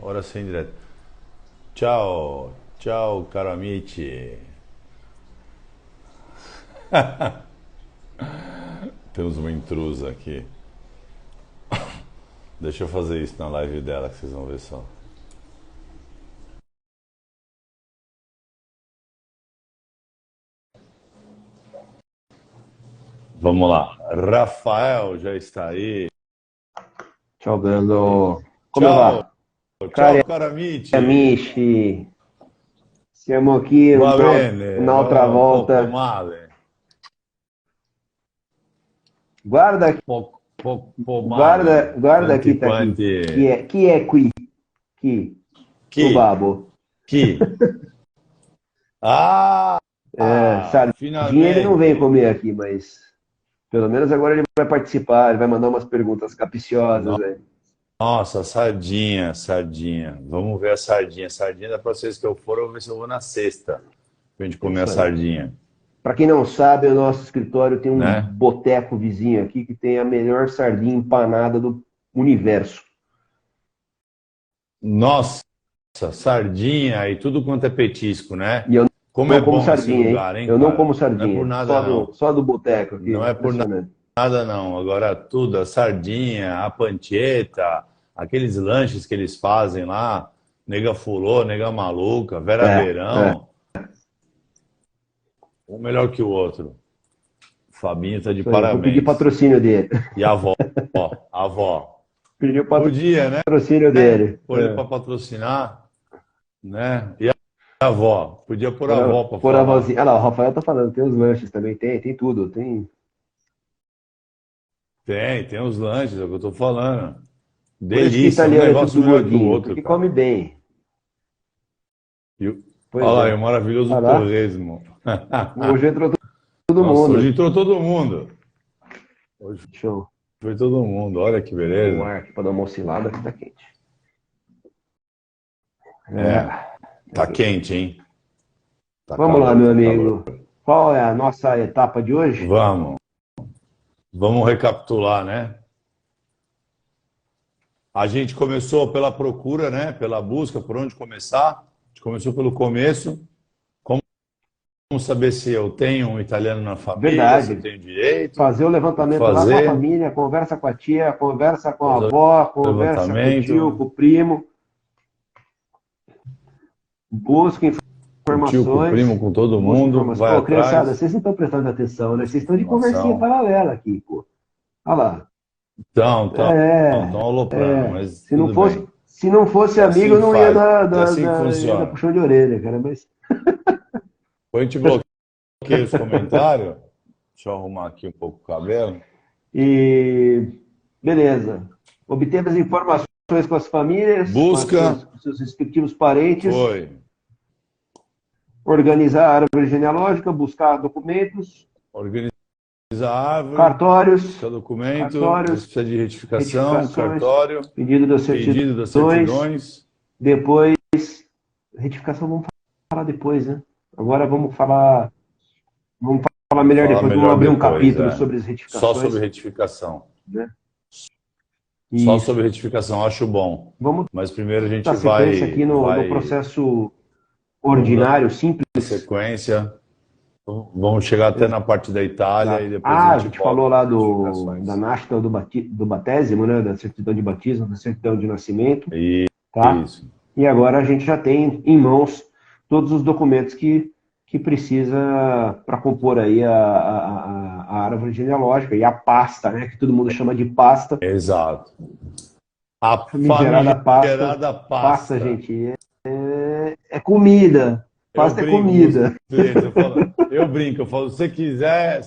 Ora sim, direto. Tchau, tchau, caro amici. Temos uma intrusa aqui. Deixa eu fazer isso na live dela que vocês vão ver só. Vamos lá. Rafael já está aí. Ciao bello, come Tchau, va? tchau, Cari caro amici. amici, siamo qui Va bene, un'altra va poco volta. male. Guarda, Poco male. guarda Tutti chi sta qui. quanti. Chi è qui? Chi? Tuo Chi? babbo. Chi? Sardinha ele não vem Finalmente. comer aqui, mas pelo menos agora ele vai participar, ele vai mandar umas perguntas capciosas aí. Nossa, sardinha, sardinha. Vamos ver a sardinha. Sardinha, da próxima vez que eu for, eu vou ver se eu vou na sexta. Pra gente É comer a isso aí. sardinha, Para quem não sabe, o nosso escritório tem um né? boteco vizinho aqui que tem a melhor sardinha empanada do universo. Nossa, sardinha e tudo quanto é petisco, né? E eu Como é não como bom esse sardinha, hein? lugar, hein, Eu não como cara? Não é por sardinha. nada, não. Só do boteco aqui. Não é por Impressionante. nada, não. Agora, tudo, a sardinha, a panceta, aqueles lanches que eles fazem lá, nega fulô, nega maluca, Vera É, é. Verão, um melhor que o outro. O Fabinho tá de Isso aí. Vou pedir parabéns. patrocínio dele. E a avó, a avó. Pedir o Podia, né? patrocínio dele. Pôr ele para patrocinar, né? E a avó? Podia pôr a avó para Por a falar. vozinha. Ah lá, o Rafael tá falando, tem os lanches também, tem tudo. Tem. Tem os lanches, é o que eu tô falando. Por isso que Delícia, um italiano é negócio tudo melhor que o gordinho, outro, porque cara. come bem. Olha Pois lá, e é. o maravilhoso Olha lá. torresmo. Hoje entrou todo Nossa, hoje mundo. entrou todo mundo. Hoje Show. foi todo mundo, olha que Um beleza. ar aqui para dar uma oscilada que tá quente. É, É. tá quente, hein? Tá Vamos lá, calor, meu tá calor. amigo. Qual é a nossa etapa de hoje? Vamos recapitular, né? A gente começou pela procura, né? Pela busca, por onde começar. A gente começou pelo começo. Como saber se eu tenho um italiano na família, se eu Verdade. tenho direito, Fazer o o que levantamento lá com a fazer, família, conversa com a tia, conversa com a fazer avó, o conversa com o tio, com levantamento, o primo, busca com o tio, com o informações, primo, com todo busca mundo, informações. vai Pô, criançada, atrás, vocês não estão prestando atenção, né? Vocês estão de conversinha informação. paralela aqui, pô. Olha lá. Estão É, aloprando, mas se não tudo bem. fosse É amigo, assim eu que não ia faz, é assim que ia dar funciona. puxão de orelha, cara, mas... Quando a gente bloqueia os comentários, deixa eu arrumar aqui um pouco o cabelo. E beleza. Obteve as informações com as famílias, Busca, com seus respectivos parentes, foi. organizar a árvore genealógica, buscar documentos, Organiza a árvore, cartórios, busca documento, ver se cartórios, precisa de retificação, retificações, cartório, pedido das pedido das certidões, certidões. depois, retificação vamos falar depois, né? Agora vamos falar Vamos melhor falar depois, vamos melhor abrir um depois, capítulo é. sobre as Só sobre retificações, retificação. né? Só Isso. sobre retificação, acho bom. Vamos Mas primeiro a dar gente sequência aqui no processo vamos dar ordinário, simples. sequência. Vamos chegar até na parte da Itália e Exato. depois a Ah, a gente gente volta falou para lá as da retificações. nascita do batésimo, né? Da certidão de batismo, da certidão de nascimento, tá? Isso. E agora a gente já tem em mãos todos os documentos que precisa para compor aí a árvore genealógica e a pasta, né? Que todo mundo chama de pasta. Exato. A Famigerada pasta. famigerada Pasta, pasta. gente, é comida. Eu Pasta é brinco com os comida. clientes, eu brinco, eu falo, se quiser,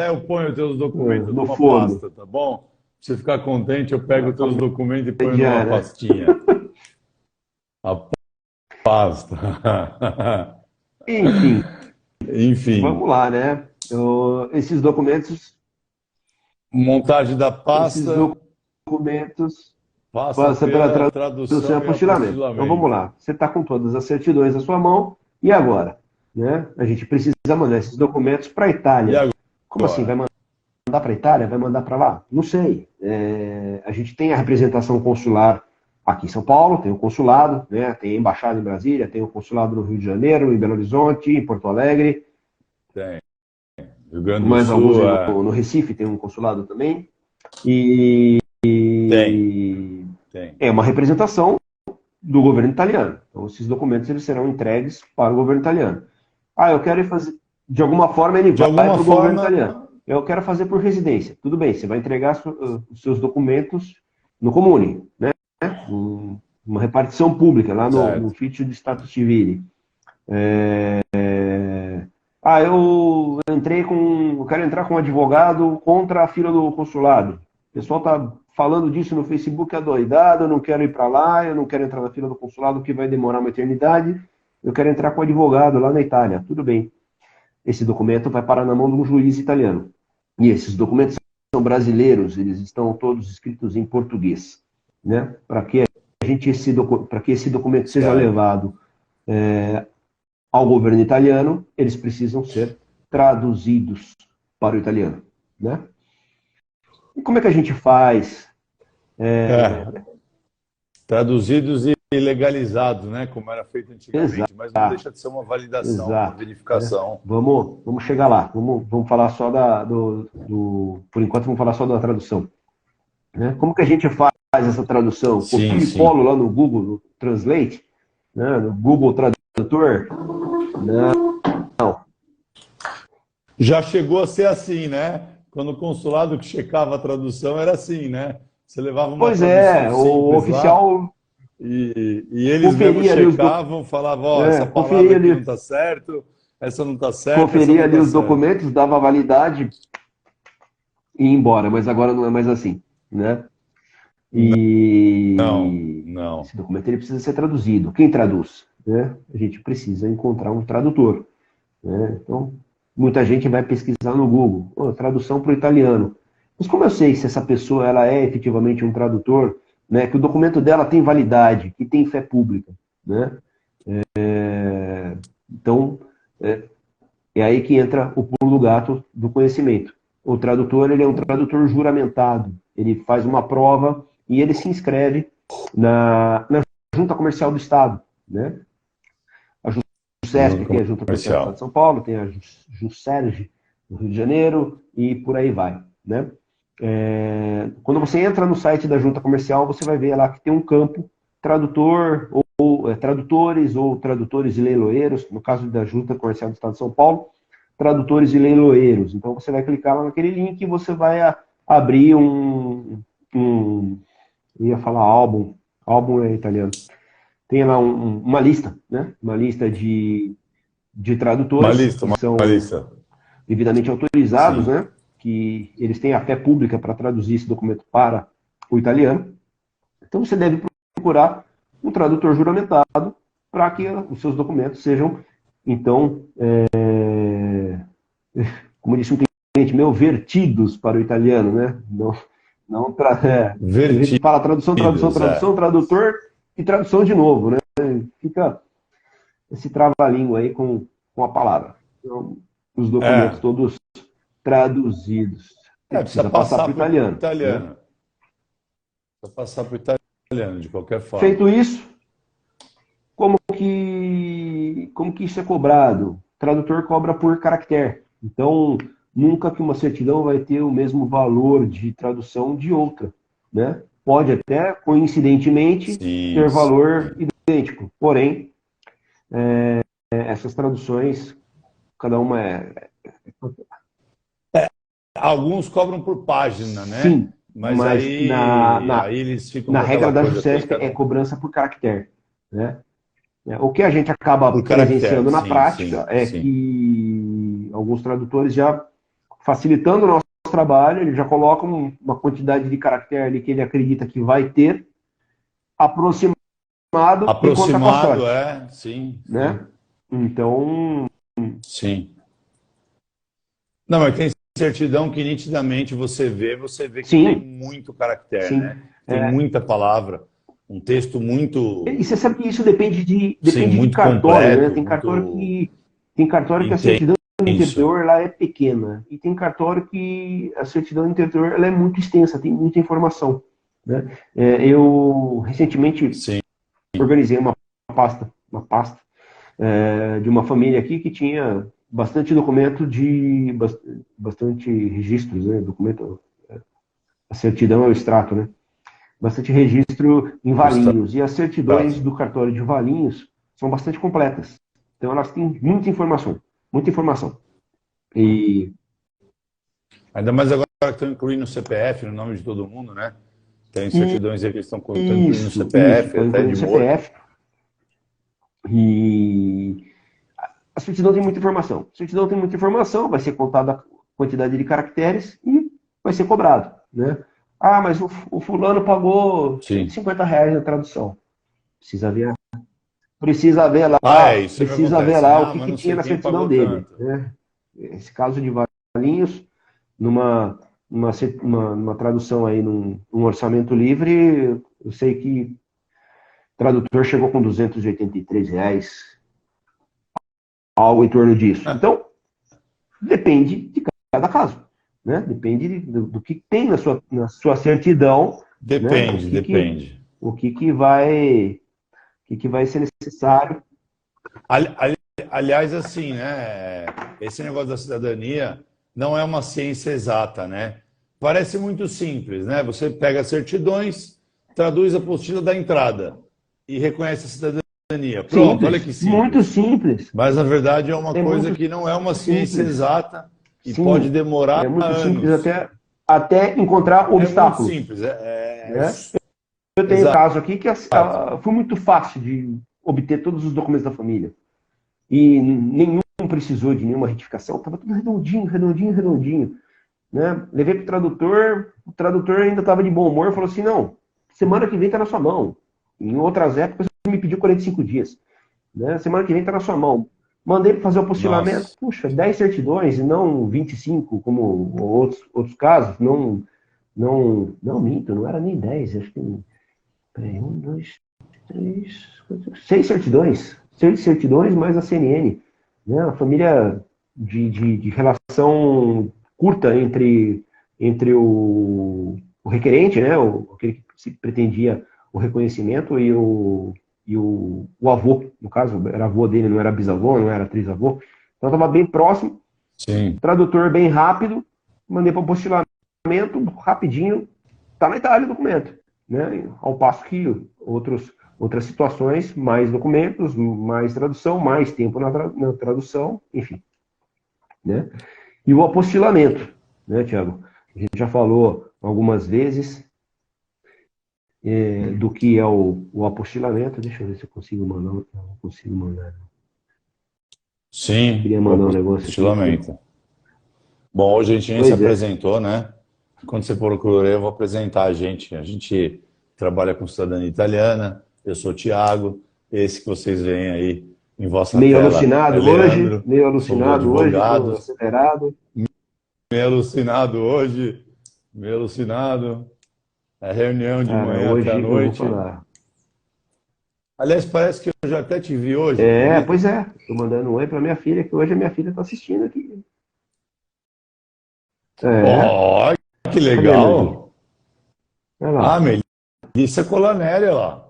eu ponho os teus documentos No numa forno. pasta, tá bom? Pra você ficar contente, eu pego os teus documentos e ponho numa Mediana, né? pastinha. A pasta. Enfim. Enfim, Vamos lá, né? Esses documentos, montagem da esses pasta documentos passa passam pela pela tradução e tradução e apostilamento. Então vamos apostilamento. lá. Você está com todas as certidões na sua mão e agora, né? A gente precisa mandar esses documentos para a E Itália. Como assim? Vai agora? mandar para a Itália? Vai mandar para lá? Não sei. A gente tem a representação consular aqui em São Paulo, tem o consulado, né? Tem a embaixada em Brasília, tem o consulado no Rio de Janeiro, em Belo Horizonte, em Porto Alegre. Tem. Rio Grande do Mais alguns Sul, no Recife tem um consulado também. E tem. é uma representação do governo italiano. Então, esses documentos eles serão entregues para o governo italiano. Ah, eu quero fazer... De alguma forma, ele vai para o governo italiano. Eu quero fazer por residência. Tudo bem, você vai entregar os seus documentos no Comune, né? Uma repartição pública, lá no Ufficio di Stato Civile. Eu quero entrar com um advogado contra a fila do consulado. O pessoal está falando disso no Facebook adoidado, eu não quero ir para lá, eu não quero entrar na fila do consulado, que vai demorar uma eternidade, eu quero entrar com um advogado lá na Itália. Tudo bem. Esse documento vai parar na mão de um juiz italiano. E esses documentos são brasileiros, eles estão todos escritos em português, né? Para que esse documento seja levado ao governo italiano, eles precisam ser traduzidos para o italiano, né? E como é que a gente faz? Traduzidos e legalizados, né? Como era feito antigamente, Exato. Mas não deixa de ser uma validação, uma verificação. Vamos chegar lá. Vamos falar só por enquanto, vamos falar só da tradução. Né? Como que a gente faz essa tradução? Copio e colo lá no Google, no Translate, né? No Google Tradutor? Não. Já chegou a ser assim, né? Quando o consulado que checava a tradução era assim, né? Você levava uma tradução o oficial lá, e eles mesmos checavam, falavam, essa palavra aqui não está certo, essa não está certa. Conferia ali os documentos, dava validade e ia embora, mas agora não é mais assim, né? Não. Esse documento ele precisa ser traduzido. Quem traduz? Né? A gente precisa encontrar um tradutor. Né? Então, muita gente vai pesquisar no Google, tradução para o italiano. Mas como eu sei se essa pessoa ela é efetivamente um tradutor, né, que o documento dela tem validade, que tem fé pública, né? Então, é aí que entra o pulo do gato do conhecimento. O tradutor ele é um tradutor juramentado. Ele faz uma prova e ele se inscreve na Junta Comercial do Estado, né? A JUSESP, que é a Junta Comercial do Estado de São Paulo, tem a JUSERJ no Rio de Janeiro e por aí vai, né? Quando você entra no site da Junta Comercial, você vai ver lá que tem um campo tradutor tradutores ou tradutores e leiloeiros, no caso da Junta Comercial do Estado de São Paulo, tradutores e leiloeiros. Então você vai clicar lá naquele link e você vai abrir ia falar álbum é italiano. Tem lá uma lista, né? Uma lista de tradutores que são devidamente autorizados, né? Que eles têm a fé pública para traduzir esse documento para o italiano. Então você deve procurar um tradutor juramentado para que os seus documentos sejam, então, como disse um cliente meu, vertidos para o italiano, né? A gente fala tradução, tradutor e tradução de novo, né? Fica esse trava-língua aí com a palavra. Então, os documentos todos traduzidos. Precisa passar para o italiano. Né? Precisa passar para o italiano, de qualquer forma. Feito isso, como que isso é cobrado? O tradutor cobra por caractere. Então, nunca que uma certidão vai ter o mesmo valor de tradução de outra. Né? Pode até, coincidentemente, ter valor idêntico. Porém, essas traduções, cada uma Alguns cobram por página, né? Sim, mas aí eles ficam na regra da JUSESP é cobrança por caractere, né? O que a gente acaba presenciando na prática que alguns tradutores já facilitando o nosso trabalho, ele já colocam uma quantidade de caractere ali que ele acredita que vai ter aproximado e conta com a sorte. Sim. Né? Então... Sim. Não, mas tem certidão que nitidamente você vê que tem muito caractere, né? Tem muita palavra, um texto muito... E você sabe que isso depende de muito cartório, completo, né? Tem cartório que a certidão no interior lá é pequena. E tem cartório que a certidão no interior ela é muito extensa, tem muita informação. né? Eu recentemente Sim. organizei uma pasta de uma família aqui que tinha bastante documento bastante registros, né? Documento, a certidão é o extrato, né? Bastante registro em Valinhos. E as certidões do cartório de Valinhos são bastante completas. Então elas têm muita informação. Muita informação. E... Ainda mais agora que estão incluindo o CPF no nome de todo mundo, né? Tem certidões aí que estão incluindo o CPF, estão até incluindo de o CPF. E a certidão tem muita informação. A certidão tem muita informação, vai ser contada a quantidade de caracteres e vai ser cobrado, né? Ah, mas o fulano pagou R$ 150 na tradução. Precisa ver Isso me precisa ver acontece, lá né? o que Mas não tinha sei na quem certidão pagou dele, tanto. né? Esse caso de Valinhos, numa tradução aí, num orçamento livre, eu sei que o tradutor chegou com R$ 283, algo em torno disso. Então, depende de cada caso, né? Depende do que tem na sua certidão, né? Depende. O que vai ser necessário. Aliás, assim, né? Esse negócio da cidadania não é uma ciência exata, né? Parece muito simples, né? Você pega as certidões, traduz a apostila da entrada e reconhece a cidadania. Pronto, olha que Muito simples. simples. Mas, na verdade, é uma coisa muito que não é uma ciência simples. exata e pode Sim, demorar é muito simples anos. até encontrar É muito obstáculos, simples. né? Eu tenho um Exato. caso aqui que foi muito fácil de obter todos os documentos da família. E nenhum precisou de nenhuma retificação, estava tudo redondinho, redondinho, redondinho. Né? Levei para o tradutor ainda estava de bom humor, falou assim, não, semana que vem está na sua mão. Em outras épocas ele me pediu 45 dias. Né? Semana que vem está na sua mão. Mandei para fazer o apostilamento, Nossa. puxa, 10 certidões e não 25, como outros casos. Não minto, não era nem 10, acho que... Peraí, 1, 2, 3, 4, 6 certidões. 6 certidões mais a CNN. Né? Uma família de relação curta entre o requerente, né? Aquele que se pretendia o reconhecimento e o avô, no caso, era avô dele, não era bisavô, não era trisavô. Então estava bem próximo, Sim. tradutor bem rápido, mandei para o apostilamento, rapidinho, está na Itália o documento. Né? Ao passo que outras situações, mais documentos, mais tradução, mais tempo na tradução, enfim. Né? E o apostilamento, né, Tiago? A gente já falou algumas vezes do que é o apostilamento. Deixa eu ver se eu consigo mandar. Não consigo mandar. Sim, Queria o mandar um negócio aqui. apostilamento. Bom, hoje a gente nem se apresentou, né? Quando você procura, eu vou apresentar a gente. A gente trabalha com cidadania italiana. Eu sou o Thiago. Esse que vocês veem aí em vossa meio tela alucinado é Leandro. meio Somos alucinado hoje, estou advogados. acelerado. Meio alucinado hoje. Meio alucinado. É reunião de Cara, manhã até a hoje eu vou noite. falar. Aliás, parece que eu já até te vi hoje, acredita? Pois é. Estou mandando um oi para minha filha, que hoje a minha filha está assistindo aqui. Oh, que Cadê a irmãzinha? legal! Olha lá. Melissa Colanéria lá.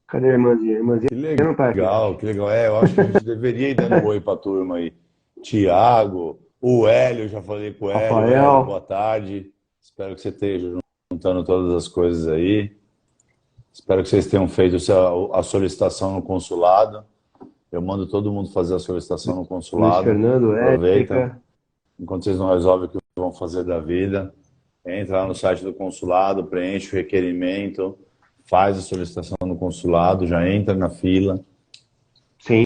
Cadê a irmãzinha? A irmãzinha Que não tá aqui. legal, que legal. Eu acho que a gente deveria ir dando um oi para a turma aí. Tiago, o Hélio, eu já falei com o Hélio. Rafael. Hélio, boa tarde. Espero que você esteja juntando todas as coisas aí. Espero que vocês tenham feito a solicitação no consulado. Eu mando todo mundo fazer a solicitação no consulado. Luiz Fernando, Aproveita. Érica. Enquanto vocês não resolvem o que vão fazer da vida, entra lá no site do consulado, preenche o requerimento, faz a solicitação no consulado, já entra na fila. Sim.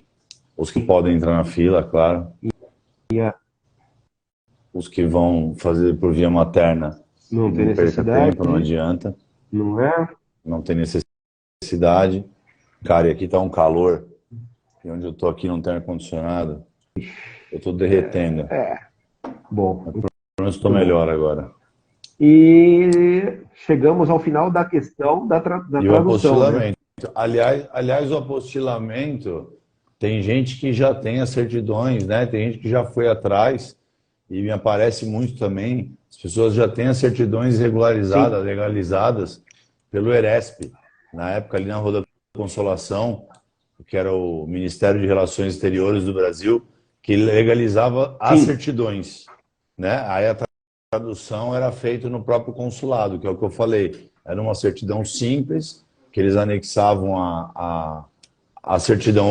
Os que podem entrar na fila, claro. Os que vão fazer por via materna, não tem necessidade. Tempo, não adianta. Não é? Não tem necessidade. Cara, e aqui tá um calor. E onde eu tô aqui não tem ar-condicionado. Eu tô derretendo. Bom. Pelo menos estou melhor agora. E chegamos ao final da questão da tradução. E o apostilamento. Né? Aliás, o apostilamento, tem gente que já tem as certidões, né? Tem gente que já foi atrás, e me aparece muito também, as pessoas já têm as certidões regularizadas, legalizadas, pelo Eresp, na época ali na Rua da Consolação, que era o Ministério de Relações Exteriores do Brasil, que legalizava as Sim. certidões, né? Aí a tradução era feita no próprio consulado, que é o que eu falei. Era uma certidão simples, que eles anexavam a certidão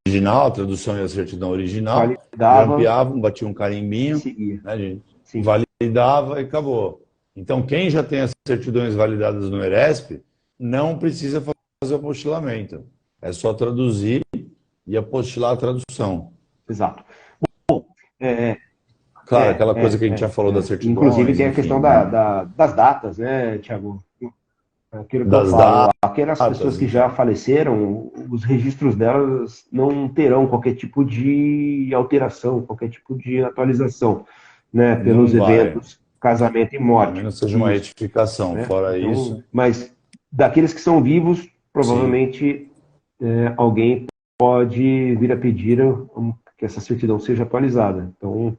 original, a tradução e a certidão original, Validava grampeavam, batiam um e carimbinho, seguia. né, gente? Sim. Validava e acabou. Então, quem já tem as certidões validadas no Eresp, não precisa fazer o apostilamento. É só traduzir e apostilar a tradução. Exato. Bom, Claro, aquela coisa que a gente já falou das inclusive certidões, tem a enfim, questão né? das datas, né, Tiago? Aquilo que eu Das falo, aquelas pessoas datas, que já faleceram, os registros delas não terão qualquer tipo de alteração, qualquer tipo de atualização, né, pelos não vai. eventos casamento e A morte. menos que seja uma Isso, retificação. né? Fora Então, isso, mas daqueles que são vivos, sim. provavelmente alguém pode vir a pedir que essa certidão seja atualizada. Então,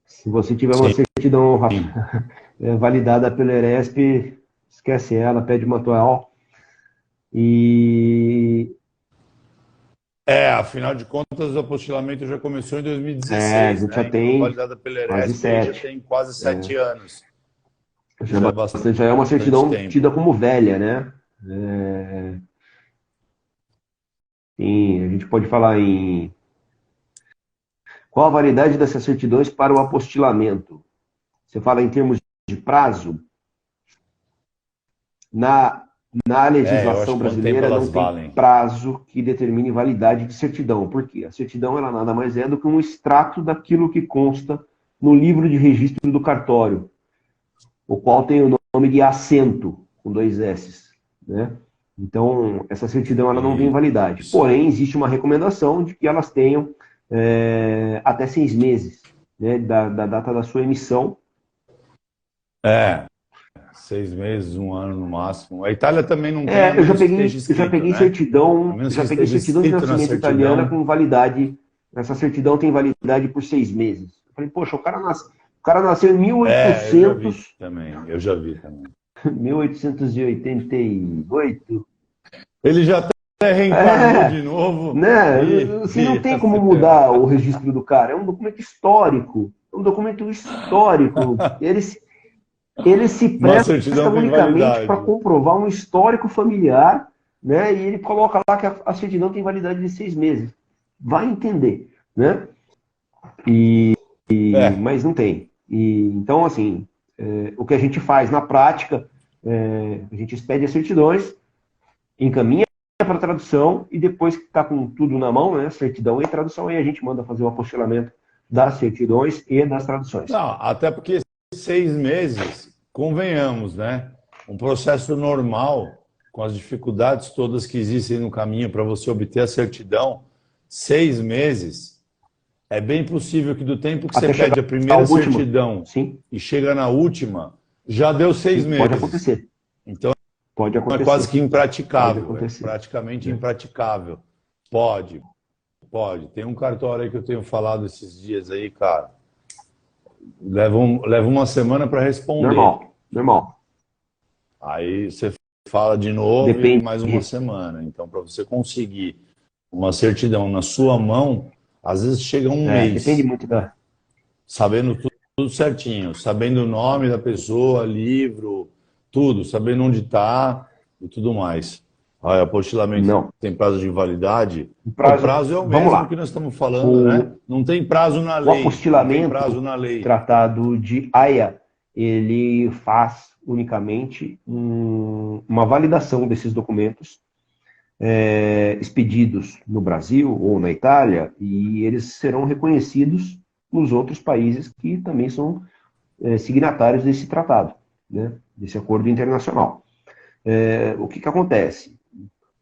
se você tiver uma Sim. certidão validada pelo Eresp, esquece ela, pede uma atual. E Afinal de contas, o apostilamento já começou em a 2016, gente já né? Então, tem validada pela quase Eresp, aí já 7. tem quase 7 anos. Já, Já é já é uma bastante certidão tempo. tida como velha, né? É, a gente pode falar em qual a validade dessas certidões para o apostilamento. Você fala em termos de prazo. Na, na Eu acho legislação que quanto tempo brasileira não elas tem valem. prazo que determine validade de certidão. Por quê? A certidão ela nada mais é do que um extrato daquilo que consta no livro de registro do cartório, o qual tem o nome de assento, com 2 S, né? Então, essa certidão ela não tem validade. Isso. Porém, existe uma recomendação de que elas tenham até 6 meses, né, da data da sua emissão. 6 meses, 1 ano no máximo. A Itália também não tem, a Eu já menos que esteja peguei, eu já escrito, peguei né? A certidão, menos que já peguei esteja certidão de escrito na nascimento italiana certidão. com validade. Essa certidão tem validade por 6 meses. Eu falei, poxa, o cara nasceu em Eu já vi 1800, também. Eu já vi também. 1888. Ele já até reencarnou É, de novo né? Assim, não e tem como mudar o registro do cara. É um documento histórico. É um documento histórico. Ele se uma presta certidão tem unicamente para validade. comprovar um histórico familiar, né? E ele coloca lá que a certidão tem validade de 6 meses. Vai entender, né? É, Mas não tem. Então, assim, o que a gente faz na prática, a gente expede as certidões, encaminha para tradução e depois que está com tudo na mão, né? Certidão e tradução, aí a gente manda fazer o apostilamento das certidões e das traduções. não, até porque 6 meses, convenhamos, né? Um processo normal, com as dificuldades todas que existem no caminho para você obter a certidão, 6 meses, é bem possível que do tempo que você Até chegar pede a à primeira última. certidão Sim, e chega na última, já deu seis sim, pode meses. acontecer. Então Pode é quase acontecer. que Pode impraticável, é acontecer. praticamente Né? impraticável. Pode, pode. Tem um cartório aí que eu tenho falado esses dias aí, cara. Leva uma semana para responder. Normal, normal. Aí você fala de novo e Depende. mais uma semana. Então, para você conseguir uma certidão na sua mão, às vezes chega um Depende mês, muito da. sabendo tudo certinho, sabendo o nome da pessoa, livro, tudo, sabendo onde está e tudo mais. Olha, apostilamento Não. tem prazo de validade? O O prazo. prazo é o Vamos mesmo lá. que nós estamos falando, né? O, Não tem prazo na o lei, não tem prazo apostilamento, na lei. tratado de Haia, ele faz unicamente uma validação desses documentos expedidos no Brasil ou na Itália e eles serão reconhecidos nos outros países que também são signatários desse tratado, né, desse acordo internacional. O que acontece?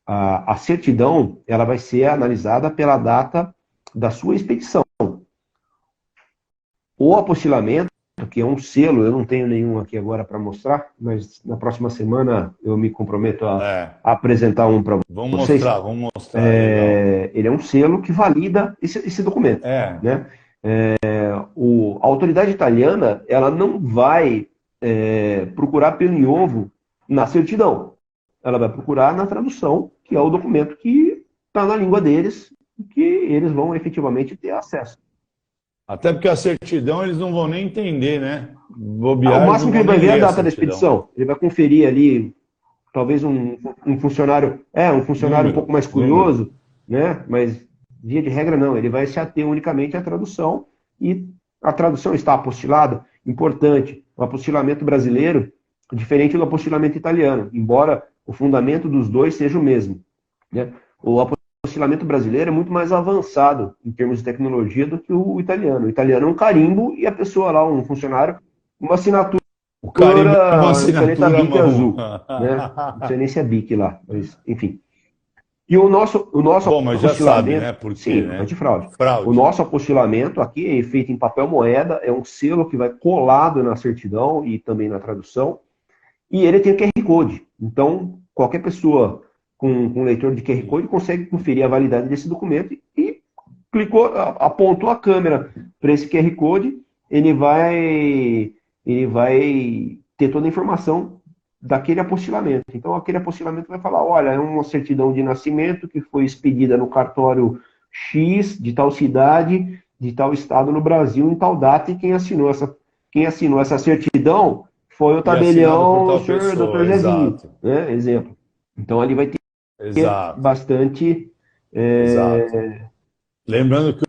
A certidão ela vai ser analisada pela data da sua expedição. O apostilamento, que é um selo, eu não tenho nenhum aqui agora para mostrar, mas na próxima semana eu me comprometo a apresentar um para vocês. Vamos mostrar, legal. Ele é um selo que valida esse documento. É, Né? A autoridade italiana ela não vai procurar pelo em ovo na certidão. ela vai procurar na tradução, que é o documento que está na língua deles, que eles vão efetivamente ter acesso. Até porque a certidão eles não vão nem entender, né? O Bobear, eles máximo não que ele vão vai nem ver é a ler a data da certidão. expedição. Ele vai conferir ali, talvez um funcionário, um funcionário um pouco mais Número. curioso, né? Mas via de regra não, ele vai se ater unicamente à tradução e a tradução está apostilada. Importante, o apostilamento brasileiro é diferente do apostilamento italiano, embora o fundamento dos dois seja o mesmo, né? O apostilamento brasileiro é muito mais avançado em termos de tecnologia do que o italiano. O italiano é um carimbo e a pessoa lá, um funcionário, uma assinatura O carimbo é uma caneta assinatura à Bic mão. azul, né? Não sei nem se é Bic lá, mas enfim. E o nosso Bom, mas já sabe, né? apostilamento, Por quê, sim, né? antifraude. O Fraude. nosso apostilamento aqui é feito em papel moeda, é um selo que vai colado na certidão e também na tradução, e ele tem o QR Code. Então, qualquer pessoa com leitor de QR Code consegue conferir a validade desse documento e clicou, apontou a câmera para esse QR Code, ele vai ter toda a informação daquele apostilamento. Então, aquele apostilamento vai falar, olha, é uma certidão de nascimento que foi expedida no cartório X, de tal cidade, de tal estado no Brasil, em tal data, e quem assinou essa certidão foi o E assinado por tabelião, o tal senhor Dr. pessoa, Zezinho, exato. né? Exemplo. Então, ali vai ter Exato, bastante... exato. Lembrando que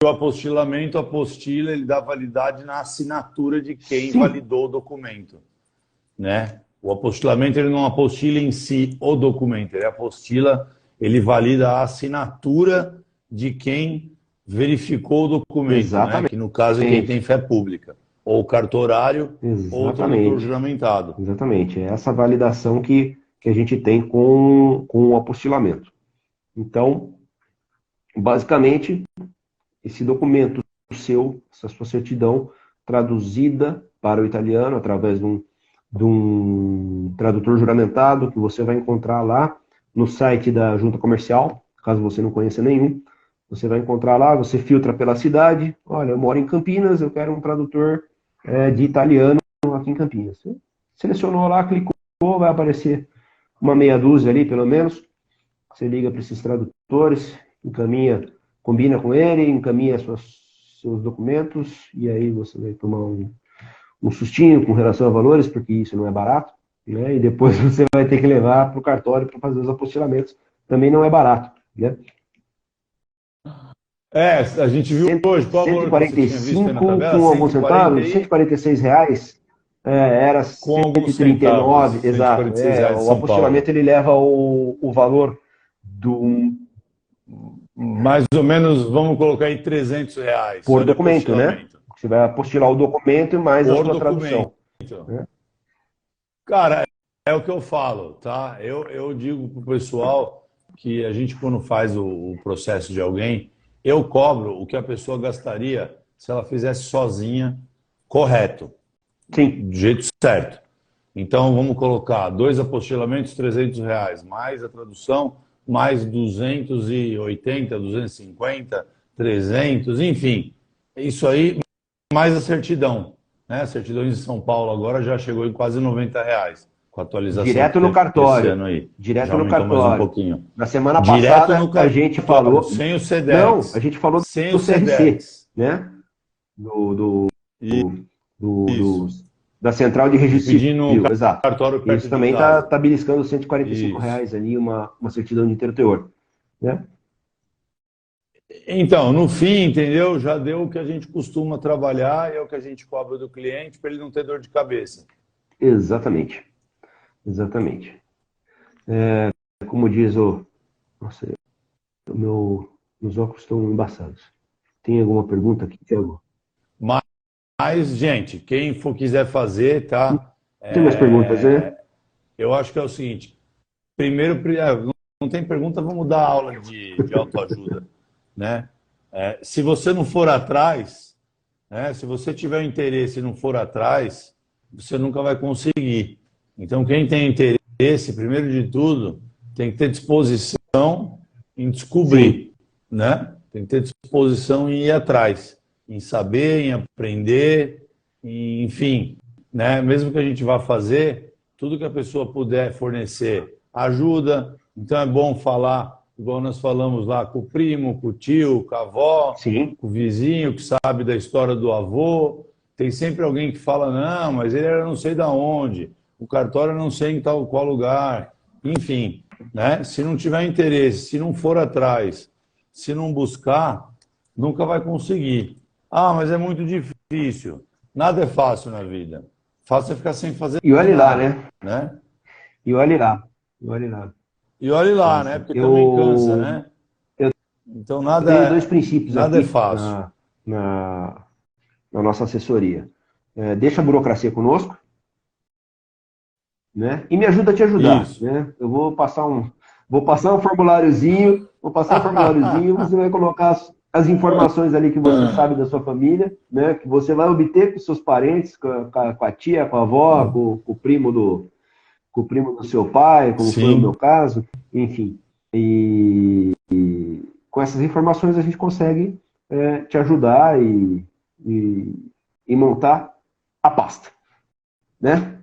o apostilamento, apostila, ele dá validade na assinatura de quem Sim, validou o documento, né? O apostilamento, ele não apostila em si o documento, ele apostila, ele valida a assinatura de quem verificou o documento, né? exatamente. Que no caso é quem tem fé pública, ou o cartorário, ou o tradutor Exatamente. juramentado. Exatamente. É essa validação que a gente tem com o apostilamento. Então, basicamente, esse documento seu, essa sua certidão, traduzida para o italiano através de um tradutor juramentado, que você vai encontrar lá no site da Junta Comercial, caso você não conheça nenhum. Você vai encontrar lá, você filtra pela cidade. Olha, eu moro em Campinas, eu quero um tradutor de italiano aqui em Campinas. Você selecionou lá, clicou, vai aparecer uma meia dúzia ali, pelo menos. Você liga para esses tradutores, encaminha, combina com ele, encaminha seus documentos, e aí você vai tomar um sustinho com relação a valores, porque isso não é barato, né? E depois você vai ter que levar para o cartório para fazer os apostilamentos. Também não é barato, né? É, a gente viu hoje, qual o valor que você tinha visto aí na 145 tabela? com alguns 140 centavos, aí, R$ 146, era com alguns 139, centavos, exato. 146 reais de O São apostilamento Paulo. ele leva o valor do Mais ou menos, vamos colocar aí R$ 300 por só de documento, né? apostilamento. Você vai apostilar o documento e mais a Por sua documento. tradução, né? Cara, é o que eu falo, tá? Eu digo pro pessoal que a gente, quando faz o processo de alguém, eu cobro o que a pessoa gastaria se ela fizesse sozinha, correto, Sim, do jeito certo. Então, vamos colocar 2 apostilamentos, R$ 300, mais a tradução, mais 280, 250, 300, enfim. Isso aí, mais a certidão, né? A certidão de São Paulo agora já chegou em quase R$ 90, com a atualização que direto no teve esse cartório. ano aí. Já Direto no aumentou mais um cartório. pouquinho. Na semana Direto passada no a gente cartório, falou. sem o Não, a SEDEX. gente falou Sem do o CRC, SEDEX. né? Do, do, do- Isso. da Central de E Registro pedindo o Civil, exato. cartório Isso perto de também tá, casa. tá beliscando R$ 145 Isso. ali, uma certidão de inteiro teor, né? Então, no fim, entendeu? Já deu o que a gente costuma trabalhar e é o que a gente cobra do cliente para ele não ter dor de cabeça. Exatamente. Exatamente. Como diz o. Nossa, meus óculos estão embaçados. Tem alguma pergunta aqui, Thiago? Mas, gente, quem for quiser fazer, tá? Não tem mais perguntas, né? Eu acho que é o seguinte: primeiro, não tem pergunta, vamos dar aula de autoajuda, né? Se você não for atrás, né? Se você tiver interesse e não for atrás, você nunca vai conseguir. Então, quem tem interesse, primeiro de tudo, tem que ter disposição em Sim, descobrir, né? Tem que ter disposição em ir atrás, em saber, em aprender, enfim, né? Mesmo que a gente vá fazer, tudo que a pessoa puder fornecer ajuda. Então é bom falar, igual nós falamos lá, com o primo, com o tio, com a avó, Sim. com o vizinho que sabe da história do avô. Tem sempre alguém que fala, não, mas ele era não sei da onde, o cartório não sei em tal qual lugar. Enfim, né? Se não tiver interesse, se não for atrás, se não buscar, nunca vai conseguir. Ah, mas é muito difícil. Nada é fácil na vida. Fácil é ficar sem fazer E olhe lá, nada, né? né? E olhe lá. E olhe lá. E olhe É lá, né? assim. Porque também cansa, né? Eu Então tenho dois nada, princípios nada é aqui fácil. na nossa assessoria. Deixa a burocracia conosco, né? E me ajuda a te ajudar, Isso. né? Eu vou passar um formuláriozinho, você vai colocar as informações ali que você sabe da sua família, né? Que você vai obter com seus parentes, com a tia, com a avó, com o primo do seu pai, como foi o meu Sim, caso, enfim. E com essas informações a gente consegue te ajudar e montar a pasta, né?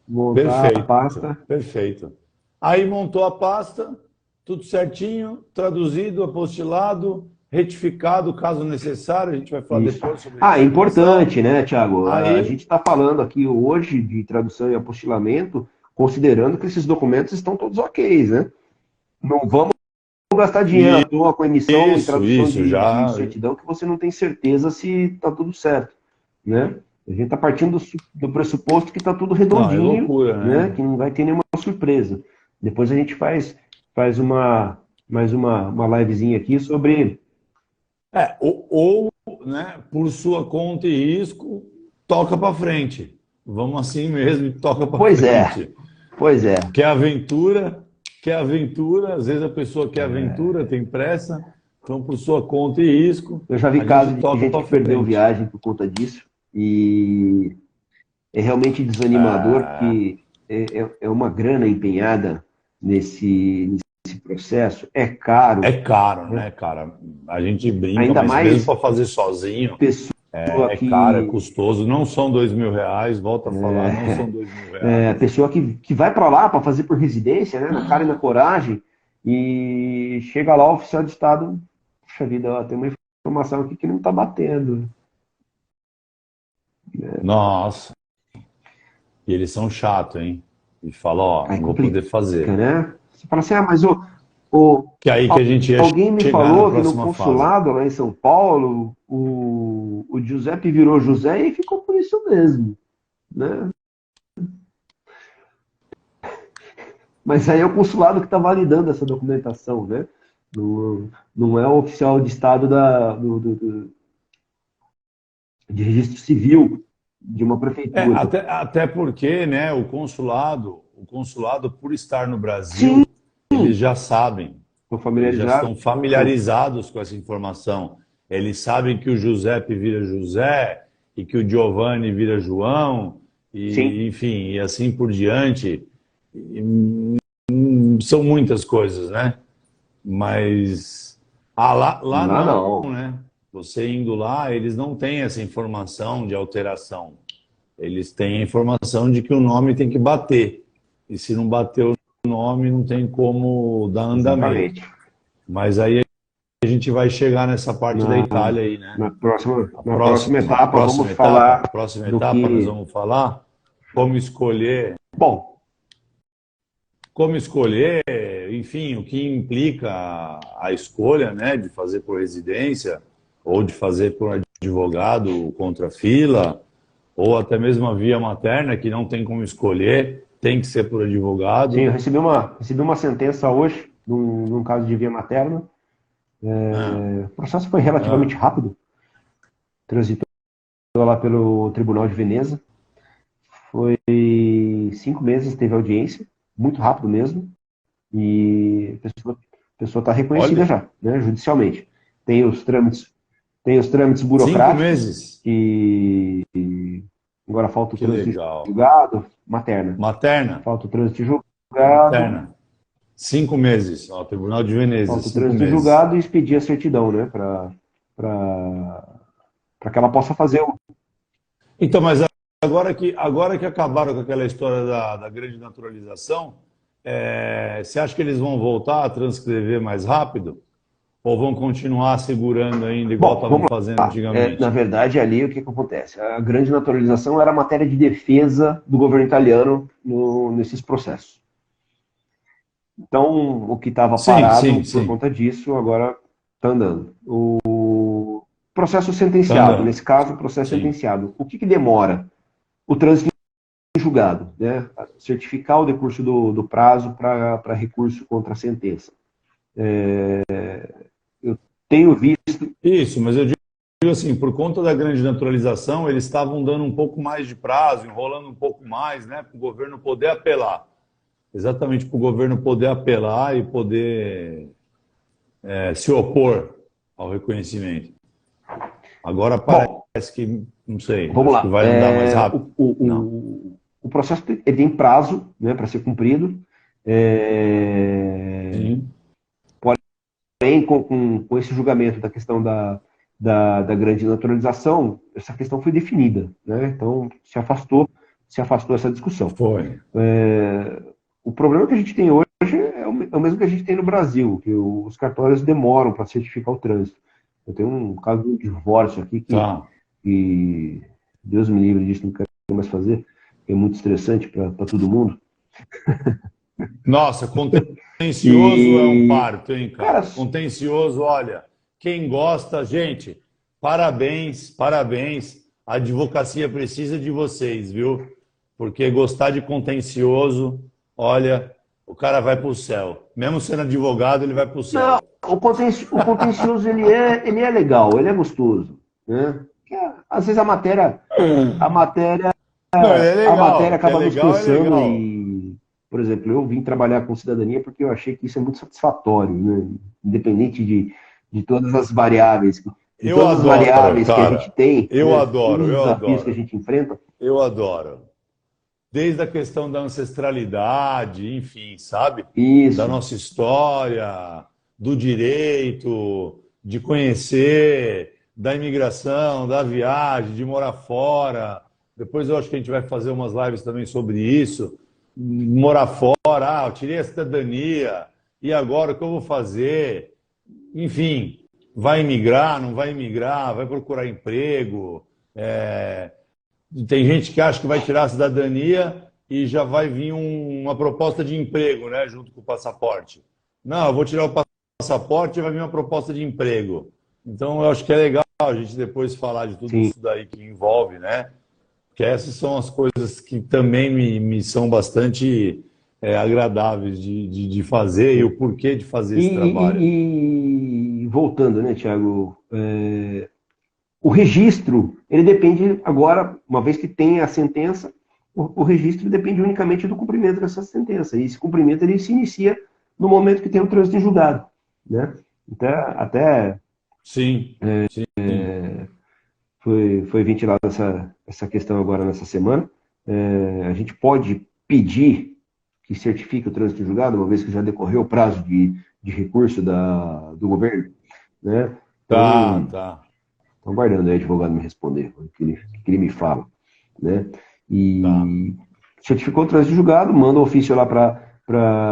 Montar a perfeito, pasta. perfeito. Aí montou a pasta, tudo certinho, traduzido, apostilado, retificado, caso necessário. A gente vai falar Isso. depois sobre Ah, é retificação. importante, né, Tiago? A Aí, gente está falando aqui hoje de tradução e apostilamento, considerando que esses documentos estão todos ok, né? Não vamos gastar dinheiro à toa com emissão e tradução isso, de já. certidão que você não tem certeza se está tudo certo, né? A gente está partindo do pressuposto que está tudo Não, é redondinho, loucura, né? né? Que não vai ter nenhuma surpresa. Depois a gente faz mais uma livezinha aqui sobre. Né, por sua conta e risco, toca para frente. Vamos assim mesmo e toca para Pois é, frente. pois é. Quer aventura, às vezes a pessoa quer aventura, tem pressa, então por sua conta e risco, Eu já vi a gente casos de toca gente para que perdeu frente. viagem por conta disso e é realmente desanimador Ah, porque é uma grana empenhada nesse processo, é caro, é caro, né? né, cara? A gente brinca, Ainda mas mesmo mais para fazer sozinho, pessoa é caro, é que custoso. Não são R$ 2.000, volta a falar, não são R$ 2.000. pessoa que vai para lá para fazer por residência, né, na cara e na coragem, e chega lá o oficial de Estado, puxa vida, ó, tem uma informação aqui que não está batendo. Nossa, e eles são chatos, hein? E falam, ó, Aí não vou complica, poder fazer. né? Você fala assim, mas o, Que é aí que a gente ia alguém me chegar na falou que no próxima fase. consulado lá em São Paulo, o Giuseppe virou José e ficou por isso mesmo, né? Mas aí é o consulado que está validando essa documentação, né? Não é o oficial de Estado de registro civil de uma prefeitura. Até porque, né, o consulado, por estar no Sim, Brasil, eles já sabem, estou eles já familiarizado. estão familiarizados com essa informação. Eles sabem que o Giuseppe vira José e que o Giovanni vira João, Sim, e, enfim, e assim por diante. São muitas coisas, né? Mas lá lá não, não. né? Você indo lá, eles não têm essa informação de alteração. Eles têm a informação de que o nome tem que bater. E se não bater o nome, não tem como dar andamento. Exatamente. Mas aí a gente vai chegar nessa parte da Na, Itália aí, né? na próxima, A na próxima próxima, a etapa, próxima vamos etapa, falar próxima do etapa nós que. vamos falar como escolher, Bom, como escolher, enfim, o que implica a escolha, né, de fazer por residência ou de fazer por advogado contra fila, ou até mesmo a via materna, que não tem como escolher, tem que ser por sim, advogado. eu recebi uma sentença hoje, num caso de via materna. Ah, O processo foi relativamente ah, rápido, transitou lá pelo Tribunal de Veneza. Foi 5 meses, teve audiência, muito rápido mesmo, e a pessoa está reconhecida olha, já, né, judicialmente. Tem os trâmites, tem os trâmites cinco burocráticos, meses, que agora falta o que trânsito de legal. julgado, materna. Materna, Falta o trânsito de julgado, materna, 5 meses, ó, Tribunal de Veneza, falta o cinco trânsito de meses. julgado e expedir a certidão, né, para que ela possa fazer o. Então, mas agora que acabaram com aquela história da grande naturalização, você acha que eles vão voltar a transcrever mais rápido? Ou vão continuar segurando ainda igual estavam fazendo antigamente? Na verdade, ali o que acontece? A grande naturalização era a matéria de defesa do governo italiano nesses processos. Então, o que estava parado por conta disso, agora está andando. O processo sentenciado, nesse caso, o processo sentenciado. O que demora? O trânsito em julgado, né? Certificar o decurso do prazo para recurso contra a sentença. Eu tenho visto... Isso, mas eu digo assim, por conta da grande naturalização, eles estavam dando um pouco mais de prazo, enrolando um pouco mais, né, para o governo poder apelar. Exatamente para o governo poder apelar e poder se opor ao reconhecimento. Agora parece que, não sei, vamos lá. Que vai andar mais rápido. O processo tem prazo, né, para ser cumprido. Sim. Porém, com esse julgamento da questão da grande naturalização, essa questão foi definida, né? Então, se afastou essa discussão. Foi. O problema que a gente tem hoje é o mesmo que a gente tem no Brasil, que os cartórios demoram para certificar o trânsito. Eu tenho um caso de divórcio aqui que Deus me livre disso, não quero mais fazer, é muito estressante para todo mundo. Nossa, contencioso é um parto, hein, cara? Contencioso, olha, quem gosta, gente, parabéns, parabéns. A advocacia precisa de vocês, viu? Porque gostar de contencioso, olha, o cara vai para o céu. Mesmo sendo advogado, ele vai para o céu. Não, o contencioso ele é legal, ele é gostoso, né? Porque, às vezes a matéria acaba nos cansando e, por exemplo, eu vim trabalhar com cidadania porque eu achei que isso é muito satisfatório, né? Independente de todas as variáveis, que a gente tem, todos os desafios que a gente enfrenta. Eu adoro. Desde a questão da ancestralidade, enfim, sabe? Isso. Da nossa história, do direito, de conhecer, da imigração, da viagem, de morar fora. Depois eu acho que a gente vai fazer umas lives também sobre isso. Morar fora, eu tirei a cidadania, e agora o que eu vou fazer? Enfim, vai imigrar, não vai imigrar, vai procurar emprego. Tem gente que acha que vai tirar a cidadania e já vai vir uma proposta de emprego, né, junto com o passaporte. Não, eu vou tirar o passaporte e vai vir uma proposta de emprego. Então, eu acho que é legal a gente depois falar de tudo isso daí que envolve, né? Porque essas são as coisas que também me são bastante agradáveis de fazer e o porquê de fazer esse trabalho. E voltando, né, Thiago? O registro, ele depende agora, uma vez que tem a sentença, o registro depende unicamente do cumprimento dessa sentença. E esse cumprimento ele se inicia no momento que tem o trânsito em julgado, né? Então, até sim. Foi ventilada essa questão agora nessa semana. A gente pode pedir que certifique o trânsito em julgado, uma vez que já decorreu o prazo de recurso do governo, né? Então, Tá. Estou aguardando o advogado me responder o que ele me fala, né? E certificou o trânsito julgado, manda o ofício lá para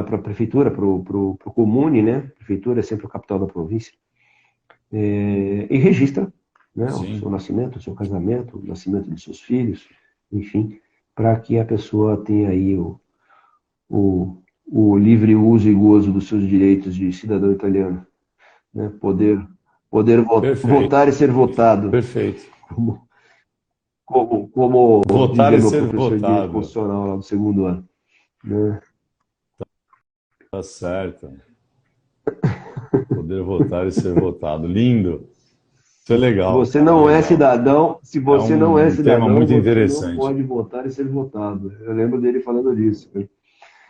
a prefeitura, para o comune, né? A prefeitura é sempre a capital da província. E registra, né? O seu nascimento, o seu casamento, o nascimento dos seus filhos, enfim, para que a pessoa tenha aí o livre uso e gozo dos seus direitos de cidadão italiano, né? Poder votar e ser votado. Perfeito. Como votar e ser professor de votado. direito constitucional lá do segundo ano. Né? Tá certo. Poder votar e ser votado. Lindo. Isso é legal. Se você não é cidadão, tema muito você interessante. não pode votar e ser votado. Eu lembro dele falando disso.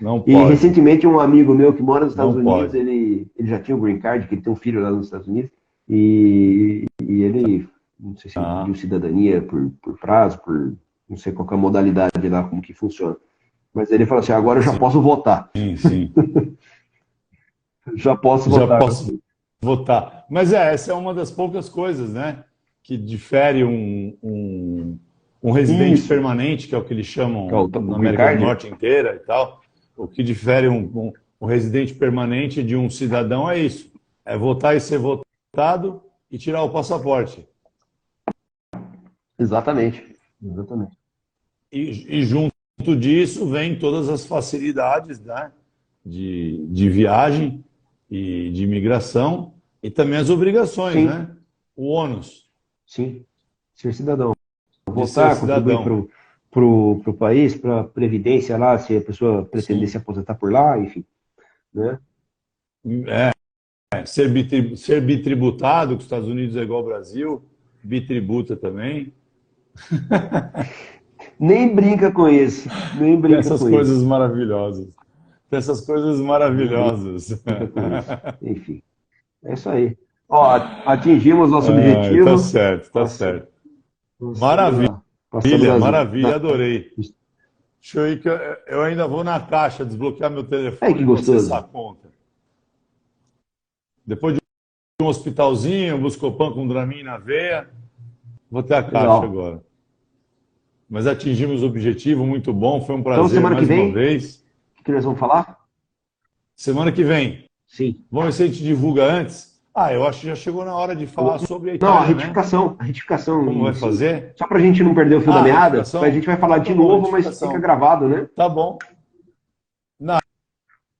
Não pode. E recentemente um amigo meu que mora nos Estados Unidos, ele já tinha o green card, que ele tem um filho lá nos Estados Unidos, e ele, não sei se ele pediu cidadania por prazo, por não sei qual é a modalidade lá, como que funciona. Mas ele falou assim, agora eu já posso votar. Sim. Já posso votar. Mas essa é uma das poucas coisas, né, que difere um um residente Isso. permanente, que é o que eles chamam Que é o na green América card. do Norte inteira e tal. O que difere um residente permanente de um cidadão é isso. É votar e ser votado e tirar o passaporte. Exatamente. Exatamente. E junto disso vem todas as facilidades, né, de viagem e de imigração e também as obrigações, Sim. né? O ônus Sim. Ser cidadão. de ser Votar, contribuir cidadão. para o país, para a previdência lá, se a pessoa pretender Sim. se aposentar por lá, enfim. Né? Ser bitributado, que os Estados Unidos é igual ao Brasil, bitributa também. Nem brinca com isso. Nem Tem brinca essas com isso. coisas maravilhosas. Tem essas coisas Nem maravilhosas. brinca com isso. Enfim. É isso aí. Ó, atingimos nosso Tá objetivo. certo, tá Passamos, certo. Maravilha, maravilha, das... adorei. Deixa eu ir que eu ainda vou na caixa desbloquear meu Ai, telefone que para acessar a gostoso. conta. Depois de um hospitalzinho, um Buscopan com Dramin na veia, vou ter a caixa Legal. agora. Mas atingimos o objetivo, muito bom, foi um Então, prazer semana que mais uma vem, vez. o que nós vamos falar? Semana que vem, Sim. vamos ver se a gente divulga antes. Eu acho que já chegou na hora de falar sobre a Não, a Itália, né? retificação. A retificação. Como vai Isso. fazer? Só para a gente não perder o fio da A meada, a retificação? gente vai falar de Tá bom, novo, mas retificação. fica gravado, né? Tá bom.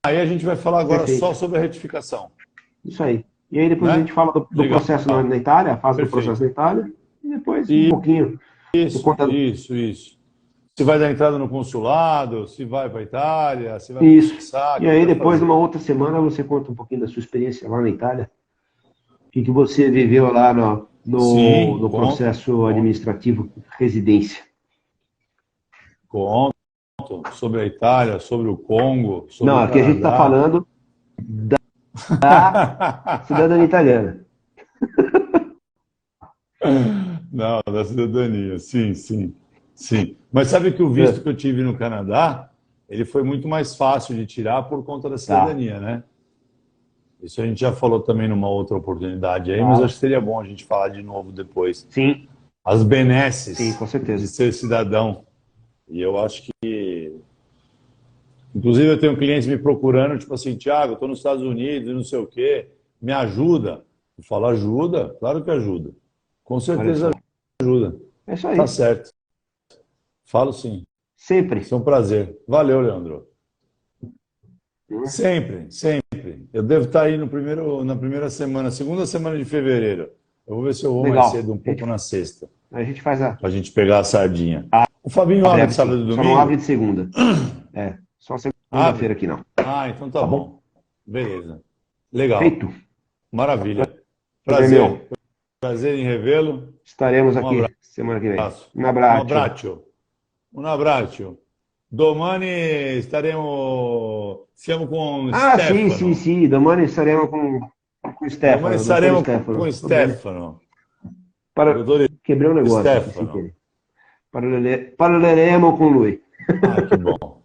Aí a gente vai falar agora Perfeito. só sobre a retificação, Isso aí. E aí depois né? a gente fala do Legal. processo na Itália, a fase do Perfeito. processo na Itália, e depois um E- pouquinho por conta Isso. Se vai dar entrada no consulado, se vai para a Itália, se vai Isso. processar, o E que aí vai depois, fazer. numa outra semana, você conta um pouquinho da sua experiência lá na Itália. O que você viveu lá Sim, no conto. processo administrativo residência. Conto sobre a Itália, sobre o Congo, sobre Não, o aqui a gente está Canadá. falando da cidadania italiana. Não, da cidadania, sim. Mas sabe que o visto que eu tive no Canadá, ele foi muito mais fácil de tirar por conta da cidadania, né? Isso a gente já falou também numa outra oportunidade aí, mas acho que seria bom a gente falar de novo depois. Sim, As benesses sim, com certeza. de ser cidadão. E eu acho que... Inclusive, eu tenho clientes me procurando, tipo assim, Thiago, eu estou nos Estados Unidos e não sei o quê, me ajuda? Eu falo, ajuda? Claro que ajuda. Com certeza ajuda. É isso aí. Tá certo. Falo sim. Sempre. Isso é um prazer. Valeu, Leandro. Sempre. Eu devo estar aí na primeira semana, segunda semana de fevereiro. Eu vou ver se eu vou Legal. mais cedo, um pouco na sexta, A gente faz a. pra gente pegar a sardinha. O Fabinho abre de sábado e Só domingo? não abre de segunda. É, só segunda-feira aqui não. Então tá bom. Beleza. Legal. Feito. Maravilha. Meu. Prazer em revê-lo. Estaremos Um aqui semana que vem. abraço. Um abraço. Un abbraccio. Domani siamo con Ah, Stefano. sim. Domani estaremos com o Stefano. Domani saremo con Stefano. Quebrei um negócio. Stefano. Parleremo com lui. Que bom.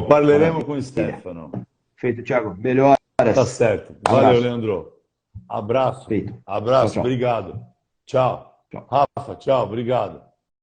Parleremo com Stefano. Feito, Thiago. Melhoras. Tá certo. Valeu, Leandro. Abraço. Feito. Abraço, Tchau. obrigado. Tchau. Rafa, tchau, obrigado.